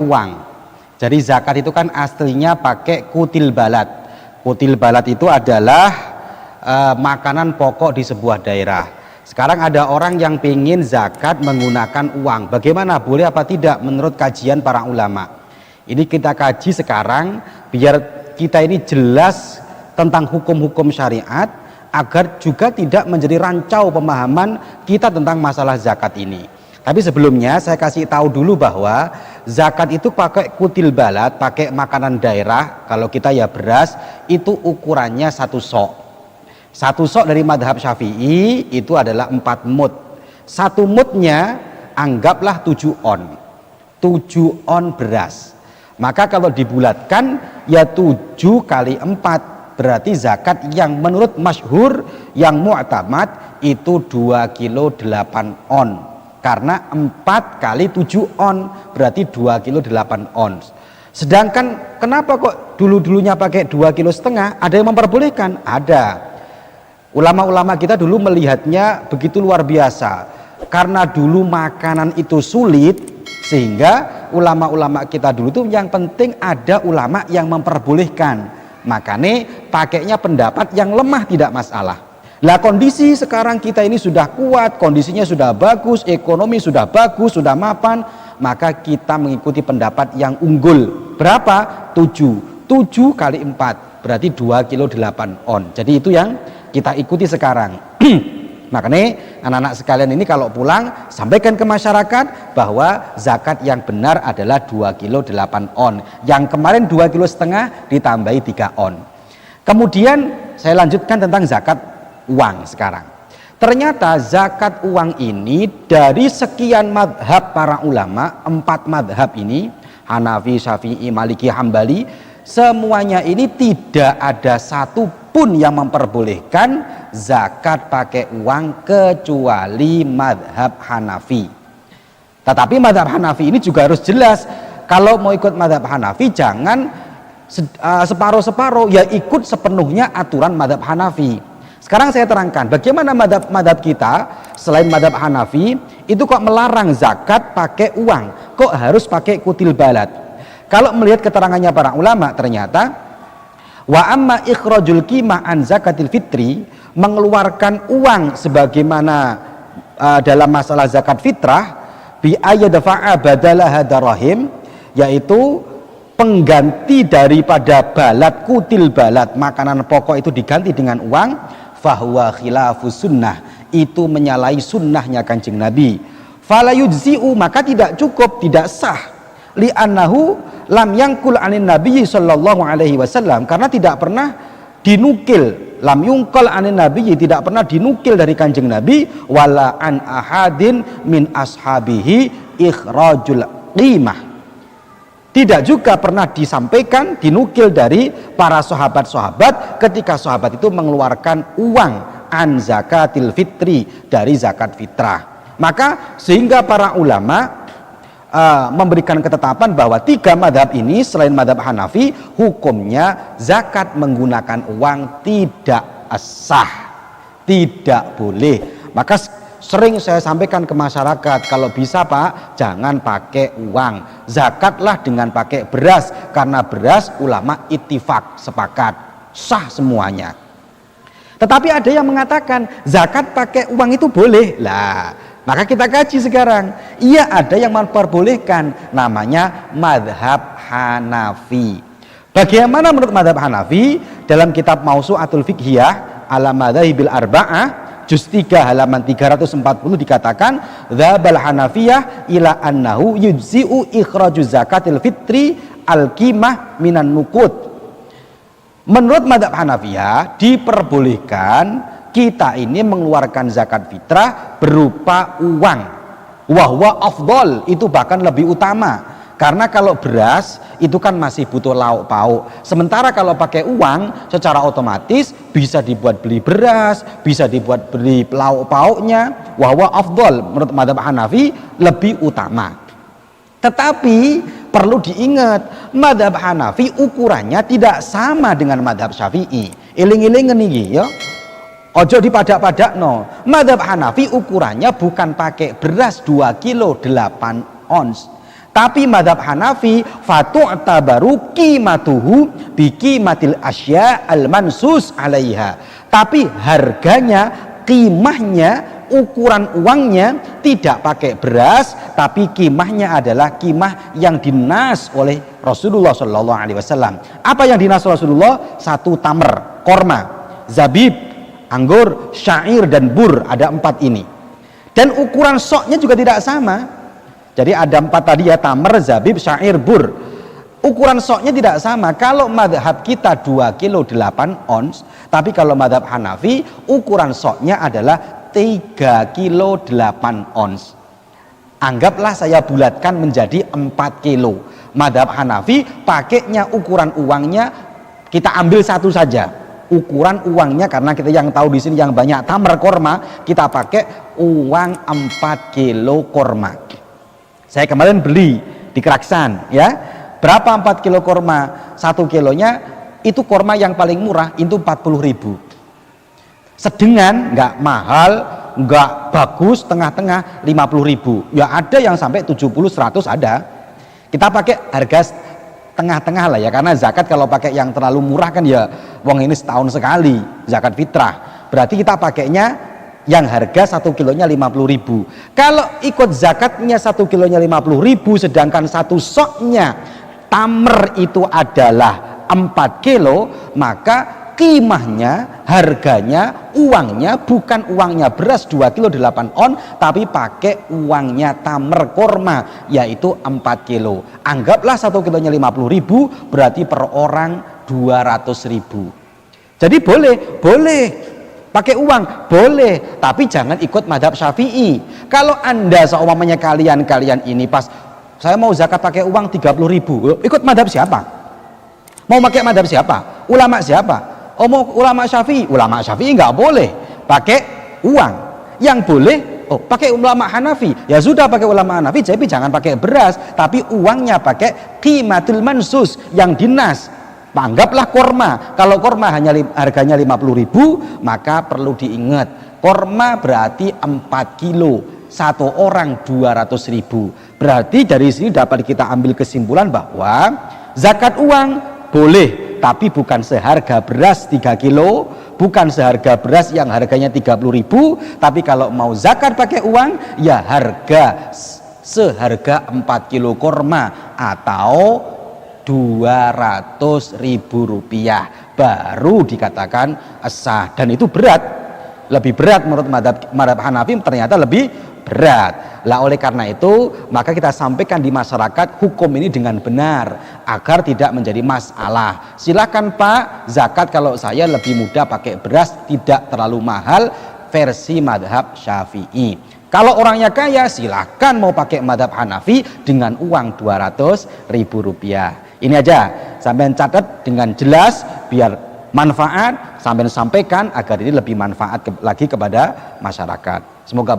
uang. Jadi zakat itu kan aslinya pakai kutil balad. Kutil balad itu adalah makanan pokok di sebuah daerah. Sekarang ada orang yang ingin zakat menggunakan uang. Bagaimana? Boleh apa tidak menurut kajian para ulama? Ini kita kaji sekarang biar kita ini jelas tentang hukum-hukum syariat, agar juga tidak menjadi rancau pemahaman kita tentang masalah zakat ini. Tapi sebelumnya saya kasih tahu dulu bahwa zakat itu pakai kutil balad, pakai makanan daerah. Kalau kita ya beras, itu ukurannya 1 sok. 1 sok dari madhab Syafi'i itu adalah 4 mud. 1 mudnya anggaplah 7 on. 7 on beras. Maka kalau dibulatkan ya 7 kali 4. Berarti zakat yang menurut masyhur, yang mu'tamad itu 2 kilo 8 on. Karena 4 kali 7 on berarti 2 kilo 8 ons. Sedangkan kenapa kok dulu-dulunya pakai 2 kilo setengah? Ada yang memperbolehkan? Ada. Ulama-ulama kita dulu melihatnya begitu luar biasa. Karena dulu makanan itu sulit, sehingga ulama-ulama kita dulu tuh yang penting ada ulama yang memperbolehkan. Makanya pakainya pendapat yang lemah tidak masalah. Lah kondisi sekarang kita ini sudah kuat, kondisinya sudah bagus, ekonomi sudah bagus, sudah mapan, maka kita mengikuti pendapat yang unggul. Berapa? 7 kali 4 berarti 2 kilo 8 on. Jadi itu yang kita ikuti sekarang. Makanya anak-anak sekalian ini kalau pulang sampaikan ke masyarakat bahwa zakat yang benar adalah 2 kilo 8 on. Yang kemarin 2 kilo setengah ditambahi 3 on. Kemudian saya lanjutkan tentang zakat uang sekarang. Ternyata zakat uang ini dari sekian madhab para ulama, 4 madhab ini, Hanafi, Syafi'i, Maliki, Hambali, semuanya ini tidak ada satu pun yang memperbolehkan zakat pakai uang kecuali madhab Hanafi. Tetapi madhab Hanafi ini juga harus jelas. Kalau mau ikut madhab Hanafi jangan separuh-separuh, ya ikut sepenuhnya aturan madhab Hanafi. Sekarang saya terangkan bagaimana madhab kita selain madhab Hanafi itu kok melarang zakat pakai uang, kok harus pakai kutil balad. Kalau melihat keterangannya para ulama, ternyata wa amma ikhrajul qimah an zakatil fitri, mengeluarkan uang sebagaimana dalam masalah zakat fitrah, bi ayyadfa'a badalaha darahim, yaitu pengganti daripada balad, kutil balad, makanan pokok itu diganti dengan uang, fahuwa khilafus sunnah, itu menyalahi sunnahnya Kanjeng Nabi. Fala yujzi'u, maka tidak cukup, tidak sah. Li'annahu lam yangkul anin Nabi sallallahu alaihi wasallam, karena tidak pernah dinukil, lam yungkal anin Nabi, tidak pernah dinukil dari Kanjeng Nabi, wala an ahadin min ashabihi ikhrajul qimah, tidak juga pernah disampaikan, dinukil dari para sahabat-sahabat ketika sahabat itu mengeluarkan uang an zakatil fitri, dari zakat fitrah. Maka sehingga para ulama memberikan ketetapan bahwa 3 madhab ini selain madhab Hanafi, hukumnya zakat menggunakan uang tidak sah, tidak boleh. Maka sering saya sampaikan ke masyarakat, kalau bisa Pak, jangan pakai uang, zakatlah dengan pakai beras, karena beras ulama ittifaq, sepakat, sah semuanya. Tetapi ada yang mengatakan zakat pakai uang itu boleh. Lah, maka kita kaji sekarang. Iya, ada yang memperbolehkan, namanya madhab Hanafi. Bagaimana menurut madhab Hanafi? Dalam kitab Mausu'atul Fiqhiyah ala madhahibil arba'ah, juz 3 halaman 340 dikatakan, dzabal Hanafiyah ila annahu yujzi'u ikhraju zakatil fitri al-qimah minan nuqud. Menurut madhab Hanafiyah diperbolehkan kita ini mengeluarkan zakat fitrah berupa uang, wahwa afdol, itu bahkan lebih utama, karena kalau beras itu kan masih butuh lauk pauk, sementara kalau pakai uang secara otomatis bisa dibuat beli beras, bisa dibuat beli lauk pauknya, wahwa afdol, menurut madhab Hanafi lebih utama. Tetapi perlu diingat, madhab Hanafi ukurannya tidak sama dengan madhab Syafi'i. Iling-iling ini ya, ojo dipadak-padak no. Madhab Hanafi ukurannya bukan pakai beras 2 kilo 8 ons, Tapi madhab Hanafi fatu'tabaru qimatuhu biqimatil asya al-mansus alaiha. Tapi harganya, qimahnya, ukuran uangnya tidak pakai beras, tapi qimahnya adalah qimah yang dinas oleh Rasulullah Shallallahu Alaihi Wasallam. Apa yang dinas Rasulullah? 1 tamer, korma, zabib, anggur, syair dan bur, ada 4 ini. Dan ukuran soknya juga tidak sama. Jadi ada 4 tadi ya, tamer, zabib, syair, bur. Ukuran soknya tidak sama. Kalau madhab kita 2 kilo 8 ons, tapi kalau madhab Hanafi ukuran soknya adalah 3 kilo 8 ons. Anggaplah saya bulatkan menjadi 4 kilo. Madhab Hanafi pakainya ukuran uangnya kita ambil 1 saja. Ukuran uangnya, karena kita yang tahu di sini yang banyak tamer korma, kita pakai uang 4 kilo korma. Saya kemarin beli di Keraksan ya. Berapa 4 kilo korma? 1 kilonya itu korma yang paling murah itu 40.000. Sedengan, nggak mahal, nggak bagus, tengah-tengah 50.000. Ya ada yang sampai 70-100 ada. Kita pakai harga tengah-tengah lah ya, karena zakat kalau pakai yang terlalu murah kan ya wong ini setahun sekali zakat fitrah. Berarti kita pakainya yang harga 1 kilonya 50.000. Kalau ikut zakatnya 1 kilonya 50.000, sedangkan 1 soknya tamer itu adalah 4 kilo, maka qimahnya, harganya, uangnya bukan uangnya beras 2 kilo 8 on, tapi pakai uangnya tamer korma, yaitu 4 kilo. Anggaplah 1 kilonya 50.000, berarti per orang 200.000. Jadi boleh pakai uang, boleh, tapi jangan ikut madhab Syafi'i. Kalau anda seumpamanya kalian ini pas saya mau zakat pakai uang 30.000, ikut madhab siapa? Mau pakai madhab siapa? Ulama siapa? Oh, mau ulama Syafi'i? Ulama Syafi'i nggak boleh pakai uang. Yang boleh pakai ulama Hanafi. Ya sudah, pakai ulama Hanafi, jadi jangan pakai beras, tapi uangnya pakai qimatul mansus yang dinas. Anggaplah korma. Kalau korma hanya harganya 50.000, maka perlu diingat korma berarti 4 kilo, 1 orang 200.000. Berarti dari sini dapat kita ambil kesimpulan bahwa zakat uang boleh, tapi bukan seharga beras 3 kilo, bukan seharga beras yang harganya 30.000, tapi kalau mau zakat pakai uang ya harga seharga 4 kilo korma atau 200.000 rupiah baru dikatakan sah. Dan itu berat, lebih berat menurut madhab Hanafi, ternyata lebih berat. Lah oleh karena itu maka kita sampaikan di masyarakat hukum ini dengan benar agar tidak menjadi masalah. Silakan Pak, zakat kalau saya lebih mudah pakai beras, tidak terlalu mahal, versi madhab Syafi'i. Kalau orangnya kaya silakan mau pakai madhab Hanafi dengan uang 200.000 rupiah. Ini aja sampai catat dengan jelas biar manfaat, sampai sampaikan agar ini lebih manfaat lagi kepada masyarakat. Semoga